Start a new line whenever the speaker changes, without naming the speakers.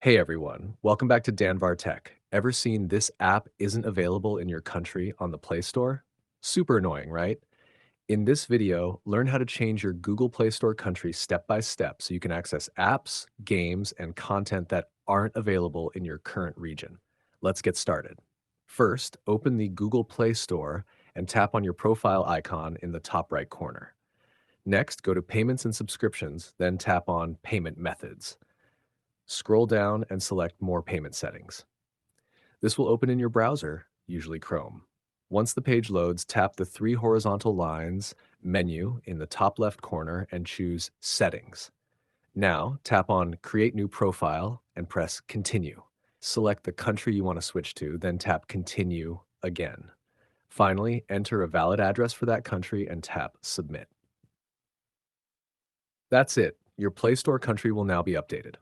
Hey everyone, welcome back to Danvar Tech. Ever seen this app isn't available in your country on the Play Store? Super annoying, right? In this video, learn how to change your Google Play Store country step by step so you can access apps, games, and content that aren't available in your current region. Let's get started. First, open the Google Play Store and tap on your profile icon in the top right corner. Next, go to Payments and Subscriptions, then tap on Payment Methods. Scroll down and select More Payment Settings. This will open in your browser, usually Chrome. Once the page loads, tap the three horizontal lines menu in the top left corner and choose Settings. Now, tap on Create New Profile and press Continue. Select the country you want to switch to, then tap Continue again. Finally, enter a valid address for that country and tap Submit. That's it. Your Play Store country will now be updated.